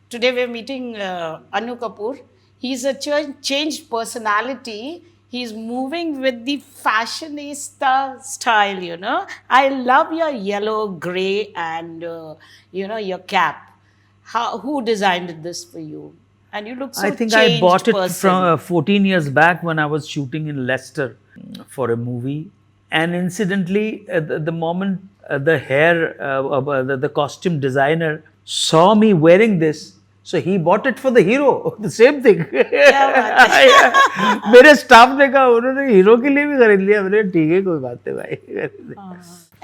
Today we're meeting Anu Kapoor. He's a changed personality. He's moving with the fashionista style, you know. I love your yellow, gray, and, your cap. Who designed this for you? And you look I so think I bought changed it from person. 14 years back when I was shooting in Leicester for a movie. And incidentally, the moment the costume designer saw me wearing this, so he bought it for the hero. The same thing. क्या बात है? मेरे staff ने कहा उन्होंने hero के लिए भी खरीद लिया. मैंने ठीक है कोई बात नहीं भाई.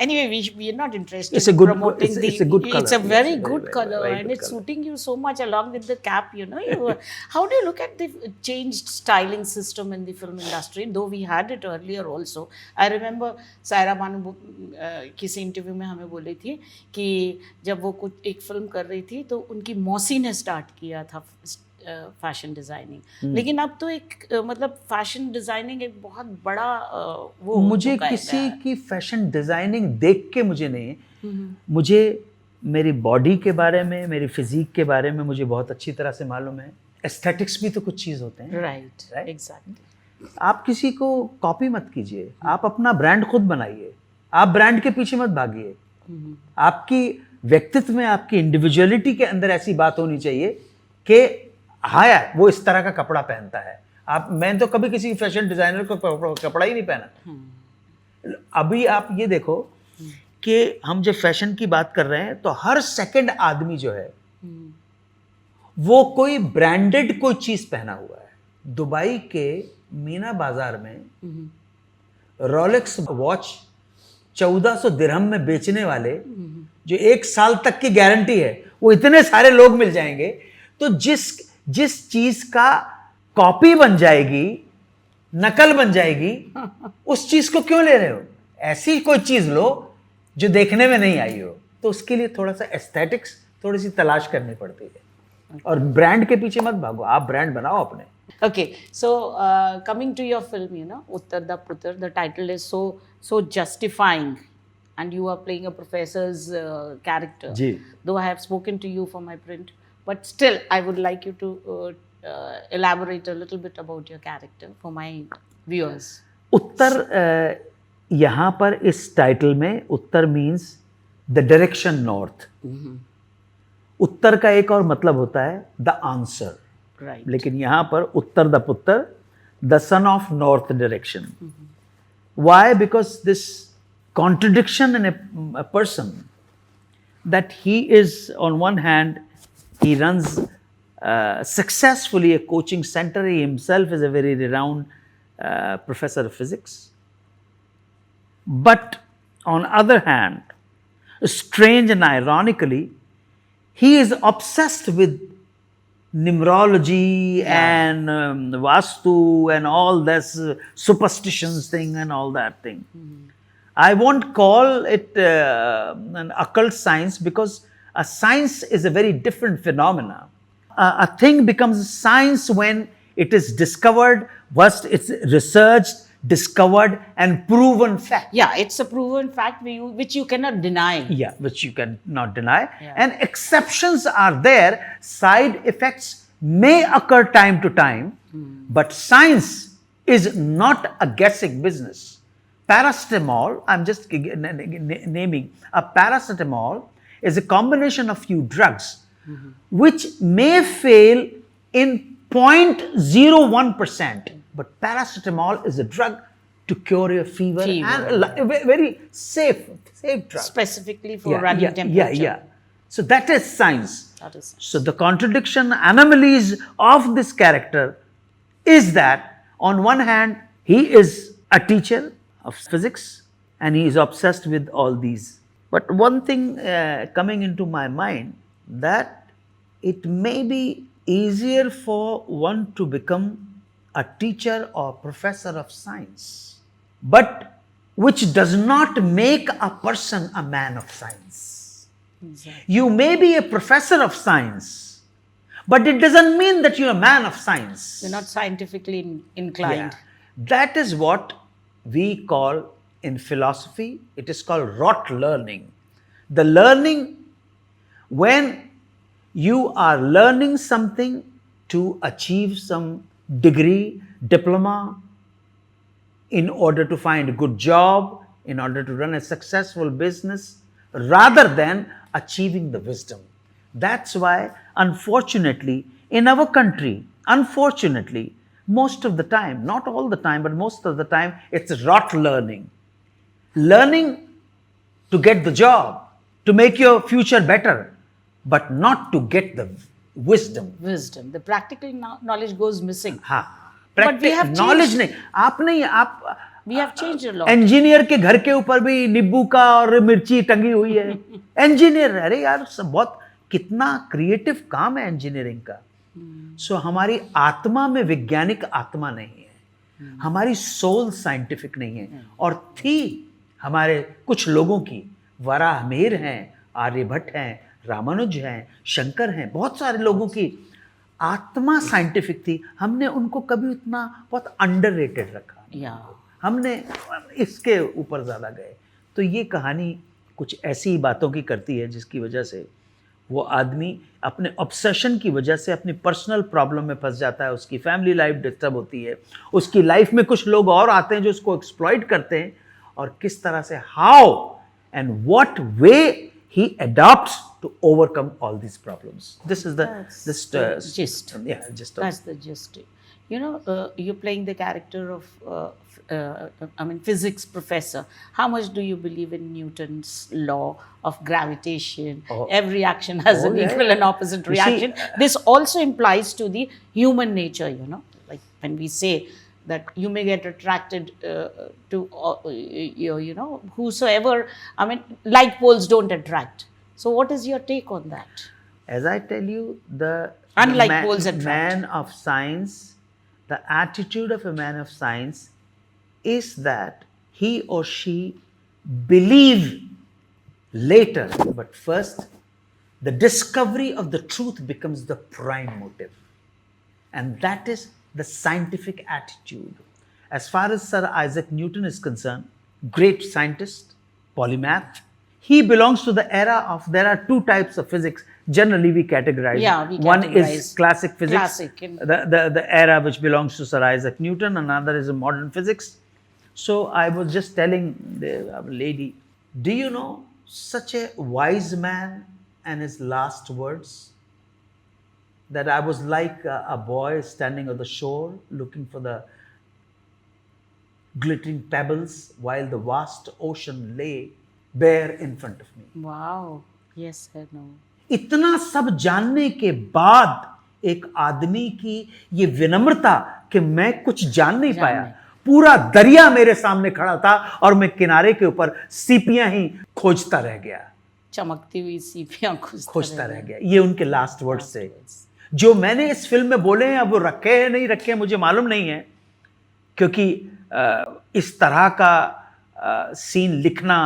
Anyway, we are not interested It's a in good. promoting It's the. a good It's color. a Yes, very good color, very and good it's color. suiting you so much along with the cap. How do you look at the changed styling system in the film industry? Though we had it earlier also. I remember Saira Banu किसी interview में हमें बोली थी कि जब वो कुछ एक फिल्म कर रही थी तो उनकी मौसी ने स्टार्ट किया था फैशन डिजाइनिंग. लेकिन अब तो एक मतलब फैशन डिजाइनिंग एक बहुत बड़ा वो हो मुझे चुका है. किसी की फैशन डिजाइनिंग देख के मुझे नहीं, मुझे मेरी बॉडी के बारे में, मेरी फिजिक के बारे में मुझे बहुत अच्छी तरह से मालूम है. एस्थेटिक्स भी तो कुछ चीज़ होते हैं. Right, exactly. आप किसी को कॉपी मत कीजिए, आप अपना ब्रांड खुद बनाइए. आप ब्रांड के पीछे मत भागिए. आपकी व्यक्तित्व में, आपकी इंडिविजुअलिटी के अंदर ऐसी बात होनी चाहिए कि हाँ यार वो इस तरह का कपड़ा पहनता है. मैं तो कभी किसी फैशन डिजाइनर को कपड़ा ही नहीं पहना. अभी आप ये देखो कि हम जब फैशन की बात कर रहे हैं तो हर सेकंड आदमी जो है वो कोई ब्रांडेड कोई चीज पहना हुआ है. दुबई के मीना बाजार में रोलेक्स वॉच 1400 दिरहम में बेचने वाले जो 1 साल तक की गारंटी है, वो इतने सारे लोग मिल जाएंगे. तो जिस चीज का कॉपी बन जाएगी, नकल बन जाएगी, उस चीज को क्यों ले रहे हो? ऐसी कोई चीज लो जो देखने में नहीं आई हो. तो उसके लिए थोड़ा सा एस्थेटिक्स थोड़ी सी तलाश करनी पड़ती है. और ब्रांड के पीछे मत भागो, आप ब्रांड बनाओ अपने. Okay, so coming to your film, Uttar Da Putar, the title is so justifying, and you are playing a professor's character. Ji. Though I have spoken to you for my print, but still I would like you to elaborate a little bit about your character for my viewers. उत्तर यहाँ पर इस title में उत्तर means the direction north. उत्तर का एक और मतलब होता है द आंसर. Right. लेकिन यहाँ पर उत्तर द पुत्र, the son of north direction. Why? Because this contradiction in a person that he is on one hand he runs successfully a coaching center. He himself is a very renowned professor of physics. But on other hand, strange and ironically, he is obsessed with numerology and vastu and all this superstitions thing and all that thing. I won't call it an occult science, because a science is a very different phenomena. A thing becomes science when it is discovered, first it's researched, discovered and proven fact. Yeah, it's a proven fact which you cannot deny. Yeah, which you cannot deny. Yeah. And exceptions are there. Side effects may occur time to time, but science is not a guessing business. Paracetamol, I'm just naming, a paracetamol is a combination of few drugs which may fail in 0.01%, but paracetamol is a drug to cure your fever. And a very safe drug. Specifically for running temperature. Yeah. So that is science. That is science. So the contradiction, anomalies of this character is that on one hand he is a teacher of physics and he is obsessed with all these. But one thing coming into my mind, that it may be easier for one to become a teacher or professor of science, but which does not make a person a man of science. Exactly. You may be a professor of science, but it doesn't mean that you're a man of science. You're not scientifically inclined. Yeah. That is what we call in philosophy, it is called rote learning. The learning when You are learning something to achieve some degree, diploma, in order to find a good job, in order to run a successful business, rather than achieving the wisdom. That's why, unfortunately, in our country, unfortunately, most of the time, not all the time, but most of the time, it's rot learning. Learning to get the job, to make your future better, but not to get the wisdom. Wisdom. The practical knowledge goes missing. हाँ, But we have knowledge changed. नहीं, आप नहीं, आप We have changed a lot. Engineer के घर के ऊपर भी नींबू का और मिर्ची टंगी हुई है. इंजीनियर, अरे यार, सब बहुत कितना क्रिएटिव काम है इंजीनियरिंग का. सो हमारी आत्मा में वैज्ञानिक आत्मा नहीं है, हमारी सोल साइंटिफिक नहीं है. और थी हमारे कुछ लोगों की, वराहमिहिर हैं, आर्यभट्ट हैं, रामानुज हैं, शंकर हैं, बहुत सारे लोगों की आत्मा साइंटिफिक थी. हमने उनको कभी उतना बहुत अंडररेटेड रखा, Yeah. हमने इसके ऊपर ज़्यादा गए. तो ये कहानी कुछ ऐसी बातों की करती है जिसकी वजह से वो आदमी अपने ऑब्सेशन की वजह से अपनी पर्सनल प्रॉब्लम में फंस जाता है, उसकी फैमिली लाइफ डिस्टर्ब होती है, उसकी लाइफ में कुछ लोग और आते हैं जो उसको एक्सप्लॉइट करते हैं, और किस तरह से how and what way he adopts to overcome all these problems. This is the gist. Yeah, gist of That's the gist. You know, you're playing the character of, physics professor. How much do you believe in Newton's law of gravitation? Oh. Every action has an yeah, equal yeah. and opposite You see, reaction. This also implies to the human nature, you know, like when we say that you may get attracted to, you know, whosoever, like poles don't attract. So what is your take on that? as I tell you, Unlike the poles attract. man of science, the attitude of a man of science is that he or she believe later, but first the discovery of the truth becomes the prime motive, and that is the scientific attitude. As far as Sir Isaac Newton is concerned, great scientist, polymath, he belongs to the era of, there are two types of physics generally we categorize. Yeah, we One categorize is classic physics, classic and- the era which belongs to Sir Isaac Newton, another is modern physics. So I was just telling the lady, do you know such a wise man and his last words? That I was like a boy standing on the shore looking for the glittering pebbles while the vast ocean lay bare in front of me. Wow. Yes or no? इतना सब जानने के बाद एक आदमी की ये विनम्रता कि मैं कुछ जान नहीं पाया, पूरा दरिया मेरे सामने खड़ा था और मैं किनारे के ऊपर सीपियां ही खोजता रह गया, चमकती हुई सीपियां खोजता रह गया. ये उनके लास्ट वर्ड्स थे जो मैंने इस फिल्म में बोले हैं. अब वो रखे हैं नहीं रखे हैं मुझे मालूम नहीं है, क्योंकि इस तरह का सीन लिखना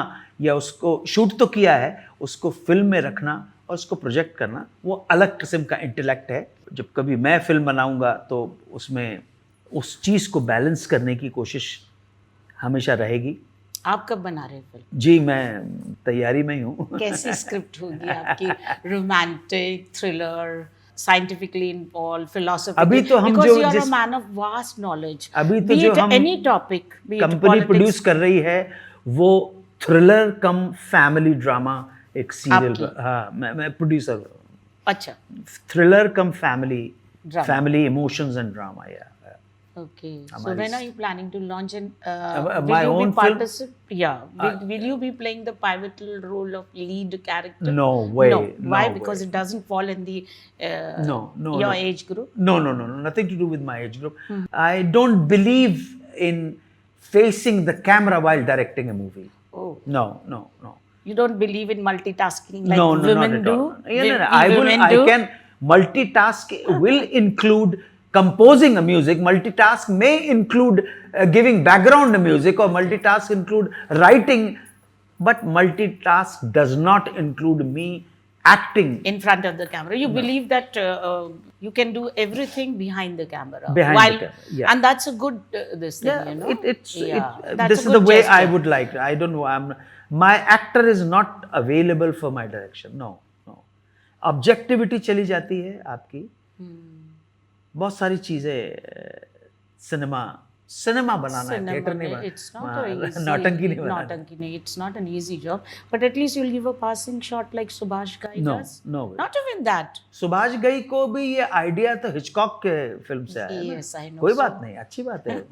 या उसको शूट तो किया है, उसको फिल्म में रखना और उसको प्रोजेक्ट करना वो अलग किस्म का इंटेलेक्ट है. जब कभी मैं फिल्म बनाऊंगा तो उसमें उस चीज़ को बैलेंस करने की कोशिश हमेशा रहेगी. आप कब बना रहे हैं फिल्म? जी, मैं तैयारी में ही हूँ. कैसी स्क्रिप्ट होगी आपकी? Romantic, thriller, scientifically involve, philosophical? अभी तो हम बिकॉज़ जो यू आर अ जिस मैन ऑफ वास्ट नॉलेज. अभी तो जो हम एनी टॉपिक कंपनी प्रोड्यूस कर रही है वो थ्रिलर कम फैमिली ड्रामा एक सीरियल. हाँ, मैं प्रोड्यूसर हूँ. अच्छा. Thriller come family Drama. Family emotions and drama. या Okay. So when are you planning to launch and my will you own be film? Yeah. Will you be playing the pivotal role of lead character? No way. No. Why? No Because way. it doesn't fall in the No, your no. age group. No, nothing to do with my age group. I don't believe in facing the camera while directing a movie. Oh. No. You don't believe in multitasking like No, women not do? at all. Yeah, no, Women I do? can multitask. Will include composing a music. Multitask may include giving background music, or multitask include writing, but multitask does not include me acting in front of the camera. You believe that you can do everything behind the camera. Behind the camera, yeah. And that's a good this thing, Yeah, you know. That's this a is the good way I gesture. would like. I don't know. My actor is not available for my direction. No. Objectivity चली जाती है आपकी, बहुत सारी चीज़ें, cinema बनाना है, theatre नहीं It's not a banana, easy, नाटंकी नहीं बनाना। nautanki nahi, it's not an easy job, but at least you'll give a passing shot like Subhash Ghai no does. No way. Not even that. Subhash Ghai को भी ये idea तो Hitchcock के film से आया है ना। Yes, I know. कोई So- बात नहीं, अच्छी बात है।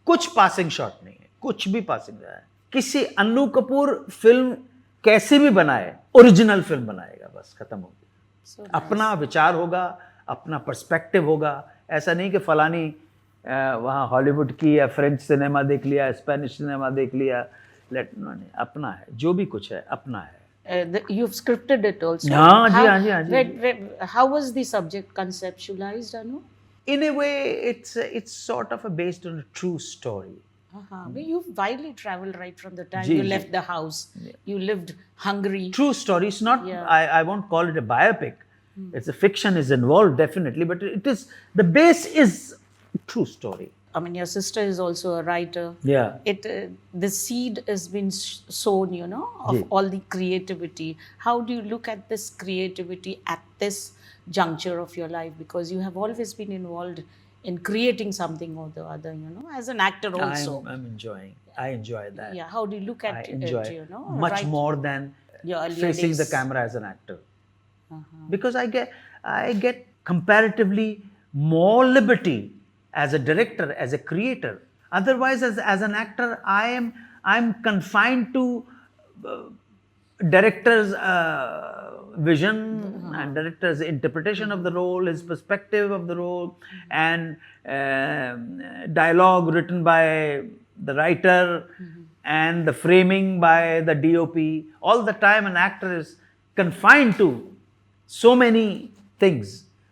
कुछ पासिंग शॉट नहीं है, कुछ भी पासिंग है। किसी अन्नू कपूर फिल्म कैसे भी बनाए, ओरिजिनल फिल्म बनाएगा, बस खत्म हो गया। So अपना विचार होगा, अपना पर्सपेक्टिव होगा। ऐसा नहीं कि फलानी वहाँ हॉलीवुड की या फ्रेंच सिनेमा देख लिया, स्पेनिश सिनेमा देख लिया, नहीं, अपना है, जो भी कुछ है अपना है। you've scripted it also. हाँ जी, How- हाँ जी, हाँ जी। How was the subject conceptualized, Anu? In a way, it's sort of based on a true story. But you've widely traveled right from the time ji, you ji. left the house. You lived hungry. True story. It's not. Yeah. I won't call it a biopic. It's a fiction is involved definitely, but it is the base is true story. I mean, your sister is also a writer. Yeah. The seed has been sown, you know, of Ji. all the creativity. How do you look at this creativity at this juncture of your life? Because you have always been involved in creating something or the other, you know, as an actor also. I'm enjoying. I enjoy that. Yeah. How do you look I at enjoy it? You know, much right? more than Your earlier facing the days. camera as an actor. Because I get comparatively more liberty as a director, as a creator. Otherwise, as an actor, I'm confined to director's vision and director's interpretation of the role, his perspective of the role, and dialogue written by the writer and the framing by the DOP. All the time, an actor is confined to so many things.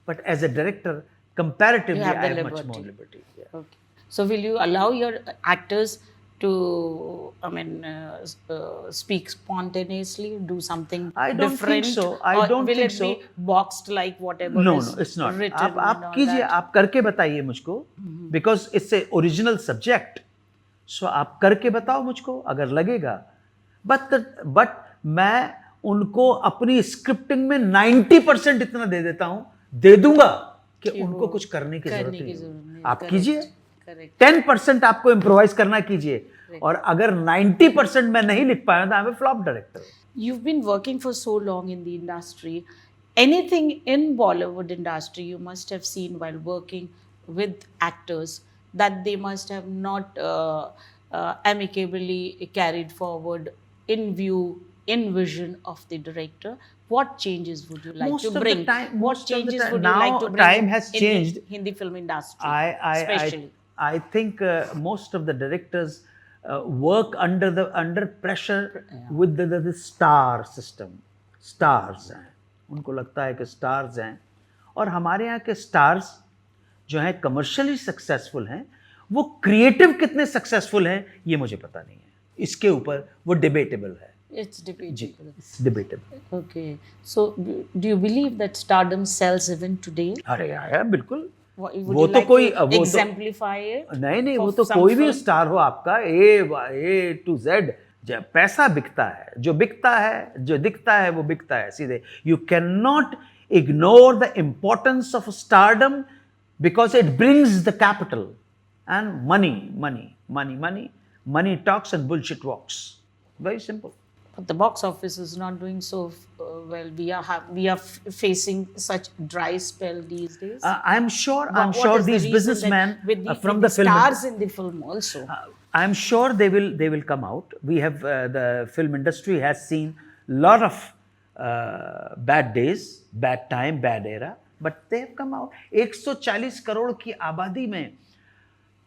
But as a director, comparatively, You have the I have much liberty. more liberty. Yeah. Okay. So, will you allow your actors to, speak spontaneously, do something I don't think different? so. I Or don't will think it so. be boxed like whatever No, is no, it's not. written? आप and all कीजिए, that? आप करके बताइए मुझको, because it's a original subject. So आप करके बताओ मुझको, अगर लगेगा. But मैं उनको अपनी स्क्रिप्टिंग में 90% इतना दे देता हूँ, दे दूंगा कि उनको कुछ करने की जरूरत नहीं। आप कीजिए, Correct. 10% आपको इम्प्रोवाइज करना कीजिए, और अगर 90% मैं नहीं लिख पाया तो I am a flop director. You've been working for so long in the industry. Anything in Bollywood industry you must have seen while working with actors that they must have not amicably carried forward in view, in vision of the director. What changes would you like Most to of the bring? time- What most of the changes time- would you now like to bring time has in changed. the Hindi film industry? I I think most of the directors work under pressure with the star system. Stars हैं, उनको लगता है कि stars हैं, और हमारे यहाँ के stars जो हैं commercially successful हैं, वो creative कितने successful हैं ये मुझे पता नहीं है। इसके ऊपर वो debatable है। It's debatable. It's debatable. Okay. So, do you believe that stardom sells even today? अरे यार बिल्कुल। Would वो you तो like कोई- to वो तो- exemplify it? नहीं, for वो तो some कोई भी film? स्टार हो आपका, A to Z, जब पैसा बिकता है, जो बिकता है, जो दिखता है वो बिकता है सीधे। You can not ignore the importance of stardom because it brings the capital and money talks and bullshit walks. Very simple. But the box office is not doing so well. We are facing such dry spell these days. I'm sure What is the these reason businessmen that with the, from with the film stars in the film also. I'm sure they will come out. We have the film industry has seen lot of bad days, bad time, bad era, but they have come out. 140 crore की आबादी में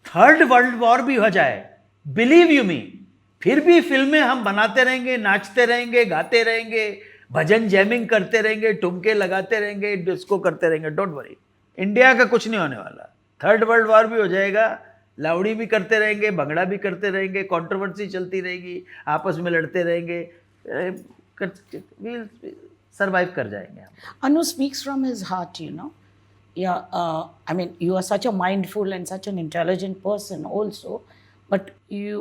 third world war भी हो जाए, believe you मी, फिर भी फिल्में हम बनाते रहेंगे, नाचते रहेंगे, गाते रहेंगे, भजन जैमिंग करते रहेंगे, ठुमके लगाते रहेंगे, डिस्को करते रहेंगे। डोंट वरी, इंडिया का कुछ नहीं होने वाला। थर्ड वर्ल्ड वॉर भी हो जाएगा, लाउडी भी करते रहेंगे, भंगड़ा भी करते रहेंगे, कंट्रोवर्सी चलती रहेगी, आपस में लड़ते रहेंगे, सर्वाइव कर जाएंगे हम। Anu speaks from his heart, you know. Yeah, I mean, you are such a mindful and such an intelligent person also, but you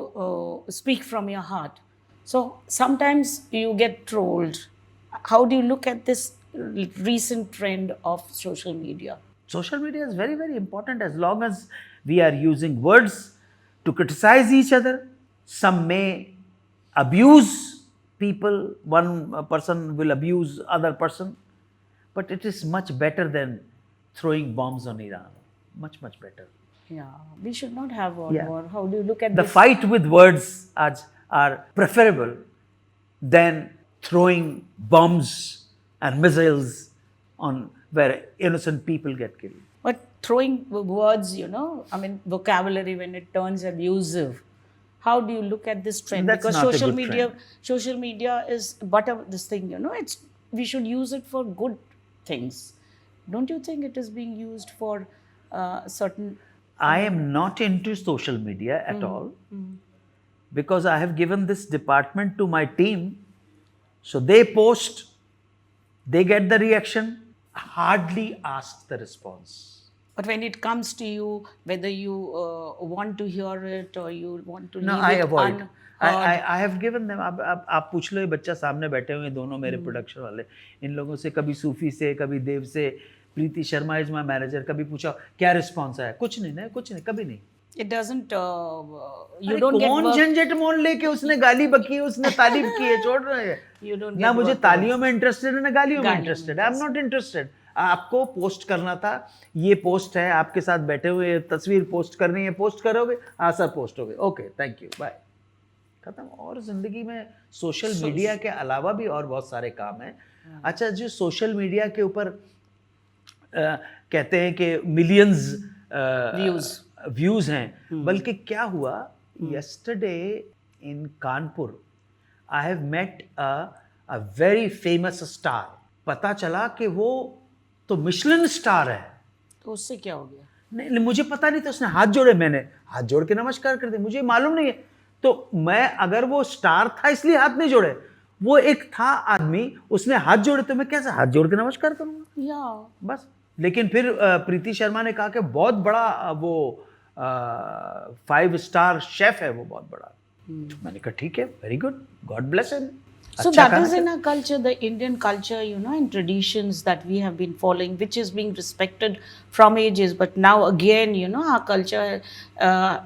speak from your heart. So sometimes you get trolled. How do you look at this recent trend of social media? Social media is very, very important as long as we are using words to criticize each other. Some may abuse people, one person will abuse other person, but it is much better than throwing bombs on Iran. Much, much better. Yeah, we should not have war. Yeah. How do you look at The this? fight with words are preferable than throwing bombs and missiles on where innocent people get killed. But throwing words, I mean, vocabulary when it turns abusive. How do you look at this trend? That's Because not a social good media, trend. social media is but this thing, it's we should use it for good things. Don't you think it is being used for certain? I am not into social media at all because I have given this department to my team. So they post, they get the reaction, hardly ask the response. But when it comes to you, whether you want to hear it or you want to No, leave I it avoid. unheard. I have given them. अब आप पूछ लो, ये बच्चा सामने बैठे हुए हैं दोनों मेरे प्रोडक्शन वाले, इन लोगों से कभी सूफी से, कभी देव से, प्रीति शर्मा इज माई मैनेजर, कभी पूछा क्या रिस्पॉन्स आया, कुछ नहीं, कुछ नहीं, कभी नहीं. It doesn't. You अरे don't get कौन work. झंझट मोल लेके उसने गाली बकी है, उसने तारीफ की है, छोड़ रहे हैं. You don't ना get मुझे work. तालियों में इंटरेस्टेड है ना गालियों में गालियों में interested. I am not interested. आपको पोस्ट करना था, ये पोस्ट है, आपके साथ बैठे हुए तस्वीर पोस्ट करनी है, पोस्ट करोगे, हाँ सर पोस्ट हो गए, ओके थैंक यू बाय, खत्म. और जिंदगी में सोशल मीडिया के अलावा भी और बहुत सारे काम हैं. अच्छा, जो सोशल मीडिया के ऊपर कहते हैं कि मिलियंस व्यूज हैं, बल्कि क्या हुआ, yesterday in Kanpur I have met a very famous star. पता चला कि वो तो मिशलिन स्टार है. तो उससे क्या हो गया? नहीं, मुझे पता नहीं था. उसने हाथ जोड़े, मैंने हाथ जोड़ के नमस्कार कर दिया, मुझे मालूम नहीं है. तो मैं, अगर वो स्टार था इसलिए हाथ नहीं जोड़े, वो एक था आदमी, उसने हाथ जोड़े तो मैं कैसे हाथ जोड़ के नमस्कार करूंगा? या बस. लेकिन फिर प्रीति शर्मा ने कहा कि बहुत बड़ा वो 5 स्टार शेफ है, वो बहुत बड़ा. मैंने कहा ठीक है, very good, God bless him. So that is in our culture, the Indian culture, and traditions that we have been following, which is being respected from ages. But now again, our culture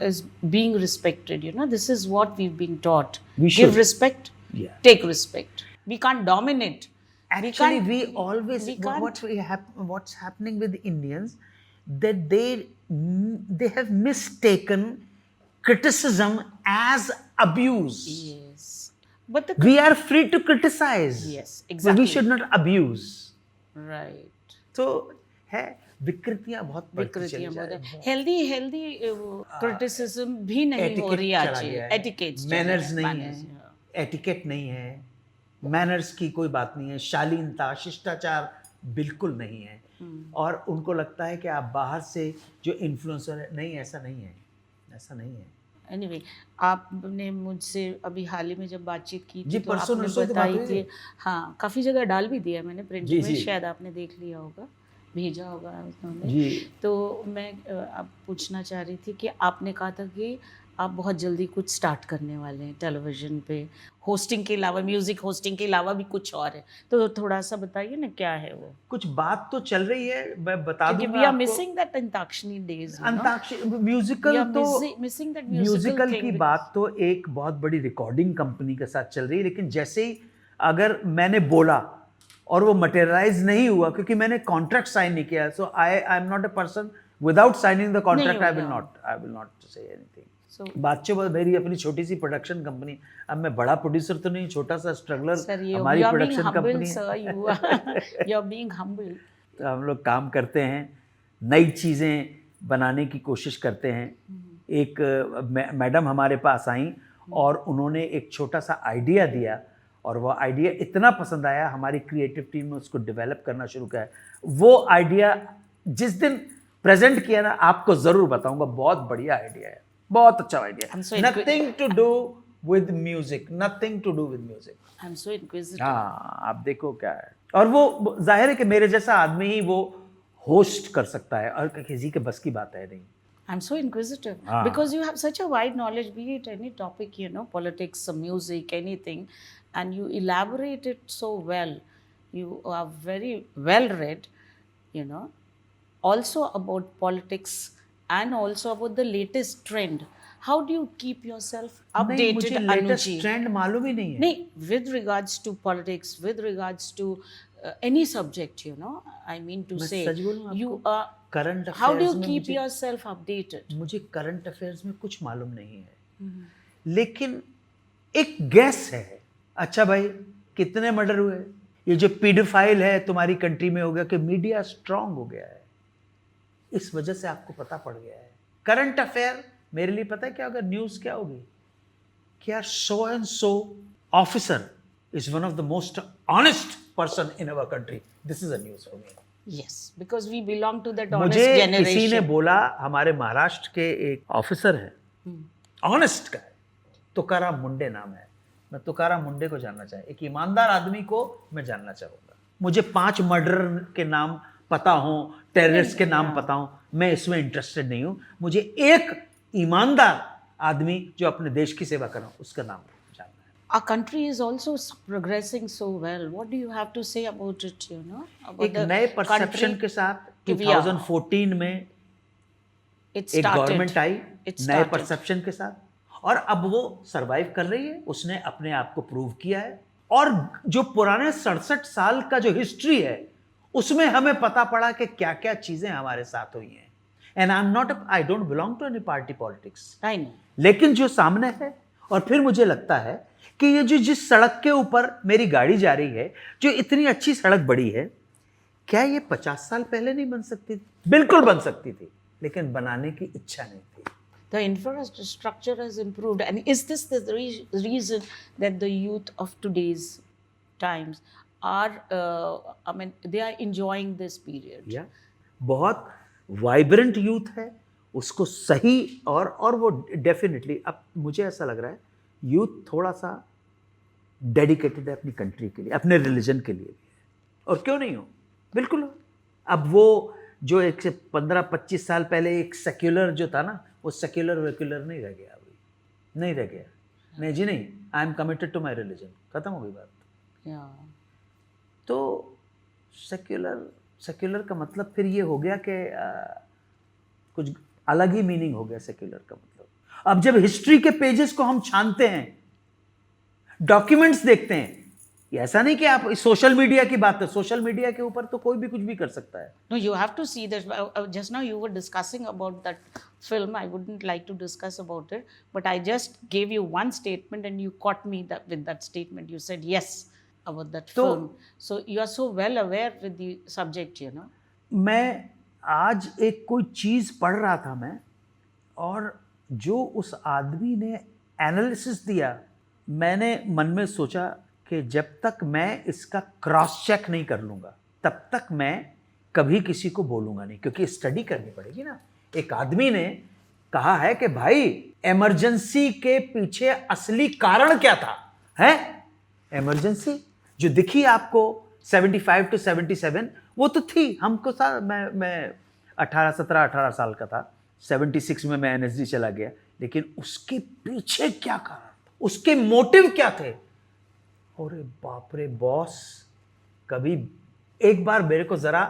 is being respected. This is what we've been taught. We Give should. respect, Yeah. take respect. We can't dominate. Actually, we always, we can't- what's happening with Indians, that they have mistaken criticism as abuse. Yes. But the We are free to criticize. Yes, But exactly. we should not abuse. right. तो है, विकृतियां बहुत बढ़ती चली विकृतियां जा बहुत रही हैं. Healthy criticism भी नहीं हो रही है आज. एटिकेट्स, मैनर्स नहीं है, एटिकेट नहीं है, मैनर्स की कोई बात नहीं है, शालीनता, शिष्टाचार बिल्कुल नहीं है. और उनको लगता है कि आप बाहर से जो इन्फ्लुएंसर है, नहीं, ऐसा नहीं है, ऐसा नहीं है. एनीवे, आपने मुझसे अभी हाल ही में जब बातचीत की जी, थी तो परसों आपने नरसों तो बात बताई हुई थी. थी. हाँ, काफ़ी जगह डाल भी दिया मैंने प्रिंट जी, में, जी. शायद आपने देख लिया होगा, भेजा होगा उन्होंने. जी. तो मैं आप पूछना चाह रही थी कि आपने कहा था कि आप बहुत जल्दी कुछ स्टार्ट करने वाले हैं टेलीविज़न पे, होस्टिंग के अलावा, म्यूज़िक होस्टिंग के अलावा भी कुछ और है. तो थोड़ा सा बताइए ना क्या है वो. कुछ बात तो चल रही है, मैं बता क्योंकि दूंगा वी आर आपको. Missing that antakshari days. Antakshari musical तो मिसिंग दैट म्यूजिकल की बात तो एक बहुत बड़ी रिकॉर्डिंग कंपनी के साथ चल रही है. लेकिन जैसे ही अगर मैंने बोला और वो मटेरियलाइज नहीं हुआ, क्योंकि मैंने कॉन्ट्रैक्ट साइन नहीं किया, so I am not a person without signing the contract. I will not say anything. बातचों पर मेरी अपनी छोटी सी प्रोडक्शन कंपनी. अब मैं बड़ा प्रोड्यूसर तो नहीं, छोटा सा स्ट्रगलर. हमारी प्रोडक्शन कंपनी है. हम लोग काम करते हैं, नई चीज़ें बनाने की कोशिश करते हैं. एक मैडम हमारे पास आई और उन्होंने एक छोटा सा आइडिया दिया, और वो आइडिया इतना पसंद आया, हमारी क्रिएटिव टीम ने उसको डेवलप करना शुरू किया. वो आइडिया जिस दिन प्रेजेंट किया ना, आपको ज़रूर बताऊंगा. बहुत बढ़िया आइडिया है, बहुत अच्छा idea. Nothing to do with music, nothing to do with music. I am so inquisitive. हाँ, आप देखो क्या है. और वो जाहिर है कि मेरे जैसा आदमी ही वो होस्ट कर सकता है, और किसी के बस की बात है नहीं. I'm so inquisitive because you have such a wide knowledge, be it any topic, politics, music, anything, and you elaborate it so well. You are very well read, you know, also about politics and also about the latest trend. How do you keep yourself नहीं, मुझे updated, latest Anuji? Trend मालूम ही नहीं है. Nee, with regards to politics, with regards to any subject, you know, I mean to मैं say, सच बोलूं you आपको, are. Current How do affairs you में keep yourself updated? मुझे करंट अफेयर्स में कुछ मालूम नहीं है, लेकिन एक गैस है. अच्छा भाई, कितने मर्डर हुए, ये जो पीडोफाइल है तुम्हारी कंट्री में हो गया, कि मीडिया स्ट्रांग हो गया है, इस वजह से आपको पता पड़ गया है. करंट अफेयर मेरे लिए पता है क्या होगा, न्यूज क्या होगी, कि यार so and so officer is one of the most honest person in our country. This is a news for me. Yes, because we belong to that honest मुझे generation. किसी ने बोला, हमारे महाराष्ट्र के एक ऑफिसर है, ऑनेस्ट का है, तुकाराम मुंडे नाम है. मैं तुकाराम मुंडे को जानना चाहे, एक ईमानदार आदमी को मैं जानना चाहूंगा. मुझे 5 मर्डर के नाम पता हो, टेररिस्ट के नाम पता हो, मैं इसमें इंटरेस्टेड नहीं हूं. मुझे एक ईमानदार आदमी जो अपने देश की सेवा कर रहा हूं, उसका नाम जानना है. Our country is also progressing so well. What do you have to say about it, you know? About एक नए परसेप्शन के साथ 2014 में it एक started. गवर्नमेंट आई It नए started. परसेप्शन के साथ, और अब वो सरवाइव कर रही है. उसने अपने आप को प्रूव किया है, और जो पुराने 67 साल का जो हिस्ट्री है, उसमें हमें पता पड़ा कि क्या क्या चीजें हमारे साथ हुई हैं. And I don't belong to any party politics, I know. लेकिन जो सामने है, और फिर मुझे लगता है कि ये जो जिस सड़क के ऊपर मेरी गाड़ी जा रही है, जो इतनी अच्छी सड़क बड़ी है, क्या ये 50 साल पहले नहीं बन सकती थी? बिल्कुल बन सकती थी, लेकिन बनाने की इच्छा नहीं थी. The infrastructure has improved. And is this the reason that the youth of today's times are, I mean, they are enjoying this period? या बहुत वाइब्रेंट यूथ है, उसको सही, और वो डेफिनेटली, अब मुझे ऐसा लग रहा है यूथ थोड़ा सा डेडिकेटेड है अपनी कंट्री के लिए, अपने रिलीजन के लिए भी है. और क्यों नहीं हो, बिल्कुल हो. अब वो जो एक से 15-25 साल पहले एक सेक्युलर जो था ना, वो सेक्युलर वेक्युलर नहीं रह गया अभी, नहीं रह गया. नहीं जी नहीं, I am committed to my religion, खत्म हो गई बात. Yeah. तो सेक्युलर का मतलब फिर ये हो गया कि कुछ अलग ही मीनिंग हो गया सेक्युलर का मतलब. अब जब हिस्ट्री के पेजेस को हम छानते हैं, डॉक्यूमेंट्स देखते हैं, ये ऐसा नहीं कि आप सोशल मीडिया की बात है, सोशल मीडिया के ऊपर तो कोई भी कुछ भी कर सकता है. No, you have to see that. Just now you were discussing about that film. I wouldn't like to discuss about it, but I just gave you one statement and you caught me that with that statement. You said yes about that film. So you are so well aware with the subject, you know. मैं आज एक कोई चीज़ पढ़ रहा था मैं, और जो उस आदमी ने एनालिसिस दिया, मैंने मन में सोचा कि जब तक मैं इसका क्रॉस चेक नहीं कर लूँगा, तब तक मैं कभी किसी को बोलूँगा नहीं, क्योंकि स्टडी करनी पड़ेगी ना. एक आदमी ने कहा है कि भाई इमरजेंसी के पीछे असली कारण क्या था, है इमरजेंसी जो दिखी आपको 75 to 77, वो तो थी हमको. मैं 18 साल का था, 76 में मैं एनएसडी चला गया, लेकिन उसके पीछे क्या कारण था, उसके मोटिव क्या थे. अरे बाप रे बॉस, कभी एक बार मेरे को जरा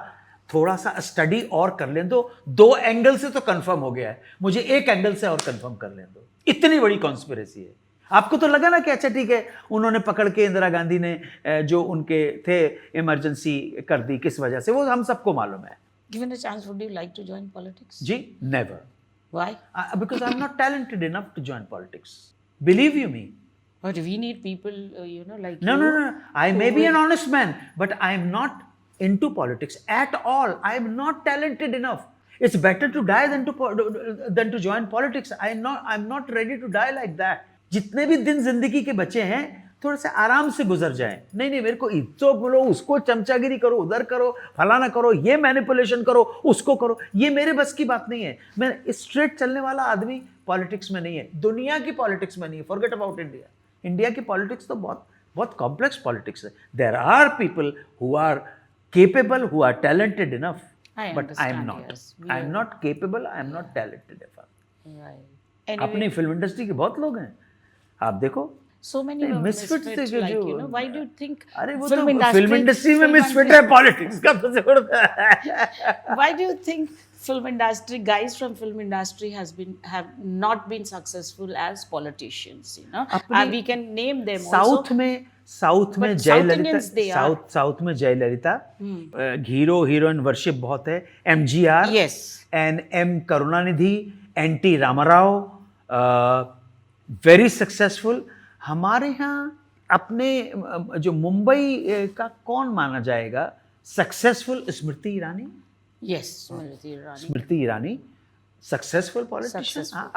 थोड़ा सा स्टडी और कर लें दो. 2 एंगल से तो कंफर्म हो गया है, मुझे एक एंगल से और कंफर्म कर लें दो. इतनी बड़ी कॉन्स्पिरेसी है. आपको तो लगा ना कि अच्छा ठीक है, उन्होंने पकड़ के इंदिरा गांधी ने जो उनके थे इमरजेंसी कर दी, किस वजह से, वो हम सबको मालूम है. Given a chance, would you like to join politics? जी never. Why? Because I'm not talented enough to join politics. Believe you me. But we need people, you know, like No, you. no, no. I may be an honest man, but I am not into politics at all. I am not talented enough. It's better to die than to join politics. I'm not ready to die like that. जितने भी दिन जिंदगी के बचे हैं, थोड़े से आराम से गुजर जाएं. नहीं, मेरे को इज्जत बोलो, उसको चमचागिरी करो, उधर करो, फलाना करो, ये मैनिपुलेशन करो, उसको करो, ये मेरे बस की बात नहीं है. मैं स्ट्रेट चलने वाला आदमी पॉलिटिक्स में नहीं है, दुनिया की पॉलिटिक्स में नहीं है. Forget about India. इंडिया की पॉलिटिक्स तो बहुत बहुत कॉम्प्लेक्स पॉलिटिक्स है. There are people who are capable, who are talented enough, but I am not. I am not capable, I am not talented enough. Right. अपनी film industry के बहुत लोग हैं, आप देखो. So many नहीं, misfits misfits थे कि like, जो- you know, why do you think अरे वो film तो industry- फिल्म इंडस्ट्री में film मिसफिट है, पॉलिटिक्स का तो जोड़ता है। why do you think film industry guys from film industry have not been successful as politicians, you know? अपनी- We can name them south also. में south में But Jayalalithaa, South Indians they are. South में Jayalalithaa, hero heroine worship बहुत है, MGR, Yes. And M Karunanidhi, NT Ramarao, very successful. हमारे यहाँ अपने जो मुंबई का कौन माना जाएगा successful? Smriti Irani. Yes, Smriti Irani. Smriti Irani successful politician. Successful. हाँ,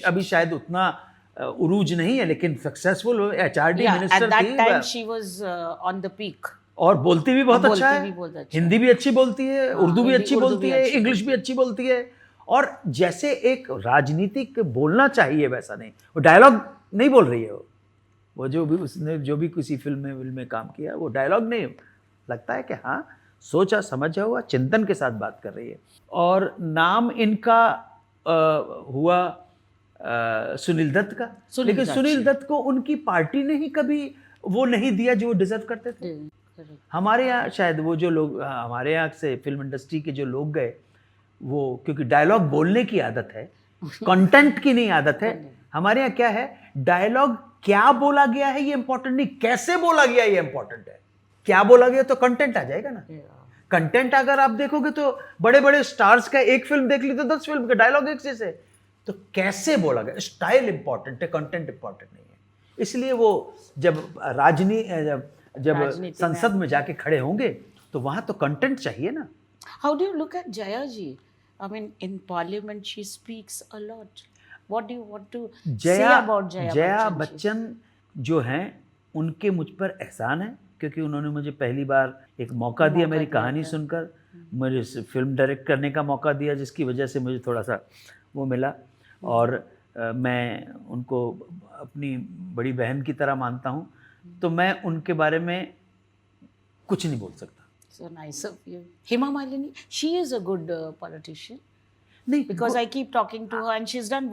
अभी शायद उतना उरूज नहीं है, लेकिन successful HRD Yeah, minister at that थी time she was on the peak. और बोलती भी बहुत बोलती अच्छा है, भी बहुत अच्छा हिंदी भी अच्छी बोलती है, उर्दू भी हिंदी- अच्छी उर्दू बोलती भी है, अच्छी इंग्लिश भी अच्छी बोलती है। और जैसे एक राजनीतिक बोलना चाहिए वैसा नहीं, वो डायलॉग नहीं बोल रही है। वो जो भी उसने जो भी किसी फिल्म में काम किया, वो डायलॉग नहीं, लगता है कि हाँ सोचा समझा हुआ चिंतन के साथ बात कर रही है। और नाम इनका हुआ सुनील दत्त का, सुनील लेकिन दत्त सुनील जी। दत्त को उनकी पार्टी ने ही कभी वो नहीं दिया जो वो डिजर्व करते थे। Correct. हमारे यहाँ शायद वो जो लोग हमारे यहाँ से फिल्म इंडस्ट्री के जो लोग गए, वो क्योंकि डायलॉग बोलने की आदत है, कंटेंट की नहीं आदत है। हमारे यहाँ क्या है, डायलॉग क्या बोला गया है ये इंपॉर्टेंट नहीं, कैसे बोला गया ये इंपॉर्टेंट है। क्या बोला गया तो कंटेंट आ जाएगा ना। Yeah. कंटेंट अगर आप देखोगे तो बड़े बड़े स्टार्स का एक फिल्म देख ली तो 10 फिल्म का डायलॉग एक जैसे। तो कैसे बोला गया, स्टाइल इंपॉर्टेंट है, कंटेंट इंपॉर्टेंट नहीं है। इसलिए वो जब जब राजनीति में संसद में जाके खड़े होंगे तो वहां तो कंटेंट चाहिए ना। How do you look at Jaya ji? I mean, in parliament she speaks a lot. What do you want to say about Jaya Jaya Bachchan ji? Bachchan जो हैं उनके मुझ पर एहसान है, क्योंकि उन्होंने मुझे पहली बार एक मौका दिया, मेरी कहानी सुनकर मुझे फिल्म डायरेक्ट करने का मौका दिया, जिसकी वजह से मुझे थोड़ा सा वो मिला। और मैं उनको अपनी बड़ी बहन की तरह मानता हूँ, तो मैं उनके बारे में कुछ नहीं बोल सकता। So nice of you. Hema Malini, she is a good politician. नहीं, Because I keep talking to her and she's done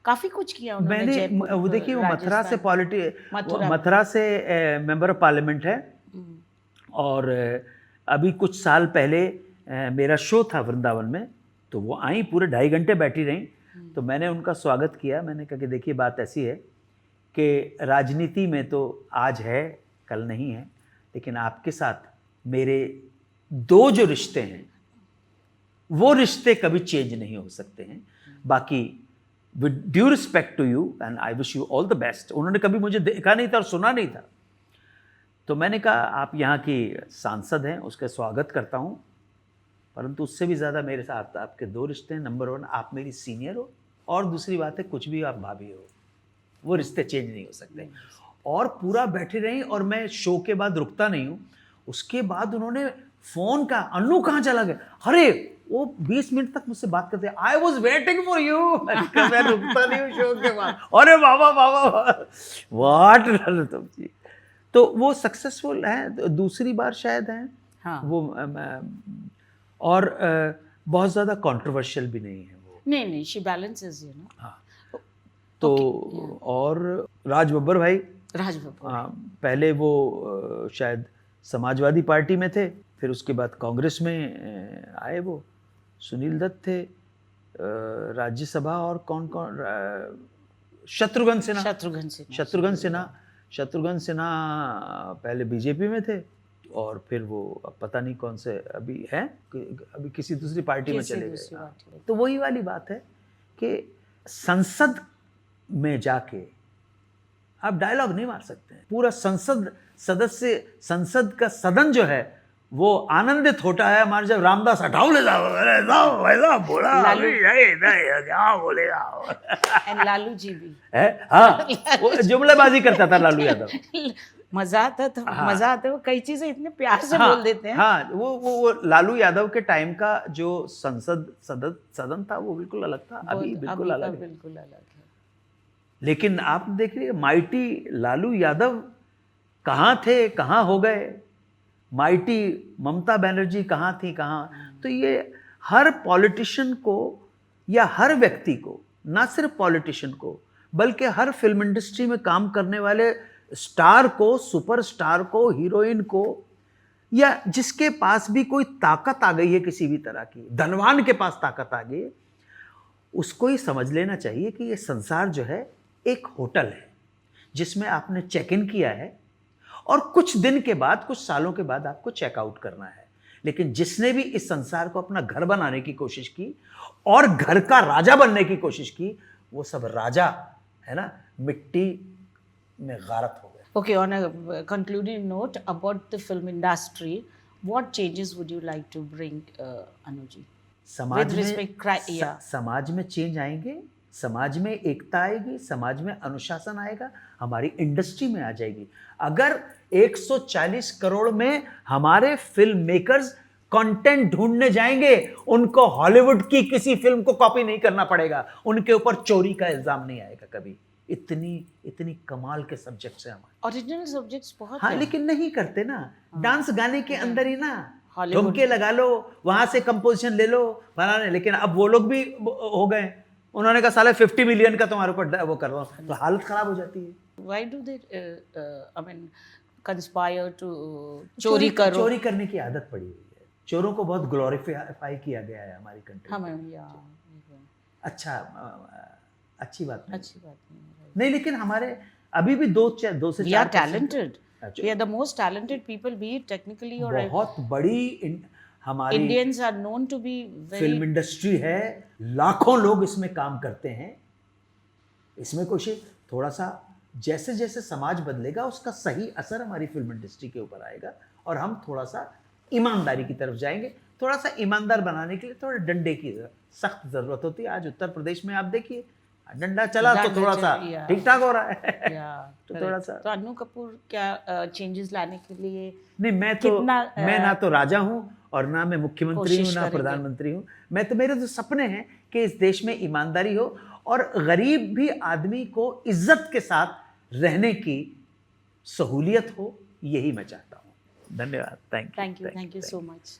काफी कुछ किया उन्होंने मैंने जयपुर, वो देखिए वो मथुरा से मथुरा। मथुरा से मेंबर ऑफ पार्लियामेंट है। और अभी कुछ साल पहले मेरा शो था वृंदावन में, तो वो आई, पूरे 2.5 घंटे बैठी रहीं। तो मैंने उनका स्वागत किया। मैंने कहा कि देखिए बात ऐसी है कि राजनीति में तो आज है कल नहीं है, लेकिन आपके साथ मेरे 2 जो रिश्ते हैं वो रिश्ते कभी चेंज नहीं हो सकते हैं। बाकी with due respect to you and I wish you all the best. उन्होंने कभी मुझे देखा नहीं था और सुना नहीं था, तो मैंने कहा आप यहाँ की सांसद हैं, उसका स्वागत करता हूँ, परंतु उससे भी ज़्यादा मेरे साथ आपके 2 रिश्ते हैं। नंबर 1 आप मेरी सीनियर हो, और दूसरी बात है कुछ भी आप भाभी हो, वो रिश्ते चेंज नहीं हो सकते। और पूरा बैठे रहीं, और मैं शो के बाद रुकता नहीं हूँ। उसके बाद उन्होंने फ़ोन का, अन्नू कहाँ चला गया, अरे वो 20 मिनट तक मुझसे बात करते, I was waiting for you. मैं रुकता नहीं हूँ शो के बाद, अरे बाबा वाट तुम जी। तो वो सक्सेसफुल हैं, दूसरी बार शायद हैं। हाँ। वो और बहुत ज़्यादा कंट्रोवर्शियल भी नहीं है वो। नहीं, she balances, you know. हाँ, तो और राज बब्बर भाई, राज बब्बर। हाँ, पहले वो शायद समाजवादी पार्टी में थे, फिर उसके बाद कांग्रेस में आए। वो सुनील दत्त थे, राज्यसभा, और कौन शत्रुघ्न सिन्हा पहले बीजेपी में थे, और फिर वो अब पता नहीं कौन से अभी हैं, अभी किसी दूसरी पार्टी में चले गए। तो वही वाली बात है कि संसद में जाके आप डायलॉग नहीं मार सकते हैं। पूरा संसद का सदन जो है वो आनंदित होता है हमारे, जब रामदास हटाओ ले जाओ, अरे जाओ वैसा बोला, क्या बोलेगा। एंड लालू जी भी है, हाँ, वो जुमलेबाजी करता था लालू यादव। मजा आता था, हाँ। मजा आता है, वो कई चीजें इतने प्यार से हाँ, बोल देते हैं। हाँ, वो लालू यादव के टाइम का जो सदन था वो बिल्कुल अलग था, अभी बिल्कुल अलग है। बिल्कुल अलग है। लेकिन आप देख रहे माइटी लालू यादव कहाँ थे, कहाँ हो गए, माइटी ममता बनर्जी कहाँ थी, कहाँ। तो ये हर पॉलिटिशियन को या हर व्यक्ति को, ना सिर्फ पॉलिटिशियन को, बल्कि हर फिल्म इंडस्ट्री में काम करने वाले स्टार को, सुपरस्टार को, हीरोइन को, या जिसके पास भी कोई ताकत आ गई है किसी भी तरह की, धनवान के पास ताकत आ गई है, उसको ही समझ लेना चाहिए कि ये संसार जो है एक होटल है जिसमें आपने चेक इन किया है और कुछ दिन के बाद, कुछ सालों के बाद आपको चेकआउट करना है। लेकिन जिसने भी इस संसार को अपना घर बनाने की कोशिश की और घर का राजा बनने की कोशिश की, वो सब राजा है ना मिट्टी में गारत हो गए। Okay, on a concluding note about the film industry, what changes would you like to bring, Anuji? समाज With respect, में समाज में चेंज आएंगे, समाज में एकता आएगी, समाज में अनुशासन आएगा, हमारी इंडस्ट्री में आ जाएगी। अगर 140 करोड़ में हमारे फिल्म मेकर्स कंटेंट ढूंढने जाएंगे, उनको हॉलीवुड की किसी फिल्म को कॉपी नहीं करना पड़ेगा, उनके ऊपर चोरी का इल्जाम नहीं आएगा कभी। इतनी कमाल के सब्जेक्ट्स हैं हमारे। ओरिजिनल सब्जेक्ट्स बहुत हाँ, हैं। लेकिन नहीं करते ना। डांस गाने के अंदर ही ना, Hollywood ठुमके लगा लो, वहां से कंपोजिशन ले लो, बनाने। लेकिन अब वो लोग भी हो गए, उन्होंने कहा साले 50 मिलियन का तुम्हारे ऊपर वो कर रहा हूँ, तो हालत खराब हो जाती है। Why do they, I mean, conspire to चोरी करो? चोरी करने की आदत पड़ी हुई है। चोरों को बहुत ग्लोरीफाई किया गया है हमारी कंट्री। हाँ मैम, या अच्छा, अच्छी बात नहीं। अच्छी बात नहीं, लेकिन हमारे अभी भी दो से we are 4% talented. We are the most talented people, be it technically or बहुत बड़ी हमारी Indians are known to be film very industry है, लाखों लोग इसमें काम करते हैं। इसमें कुछ थोड़ा सा जैसे जैसे समाज बदलेगा उसका सही असर हमारी फिल्म इंडस्ट्री के ऊपर आएगा और हम थोड़ा सा ईमानदारी की तरफ जाएंगे। थोड़ा सा ईमानदार बनाने के लिए थोड़ा डंडे की सख्त जरूरत होती है। आज उत्तर प्रदेश में आप देखिए, डंडा चला तो थोड़ा सा ठीक ठाक हो रहा है। तो थोड़ा सा तो अनु कपूर क्या चेंजेस लाने के लिए नहीं, मैं ना तो राजा हूँ और ना मैं मुख्यमंत्री हूँ, ना प्रधानमंत्री हूँ। मेरे तो सपने हैं कि इस देश में ईमानदारी हो और गरीब भी आदमी को इज्जत के साथ रहने की सहूलियत हो, यही मैं चाहता हूँ। धन्यवाद। Thank you thank you so much.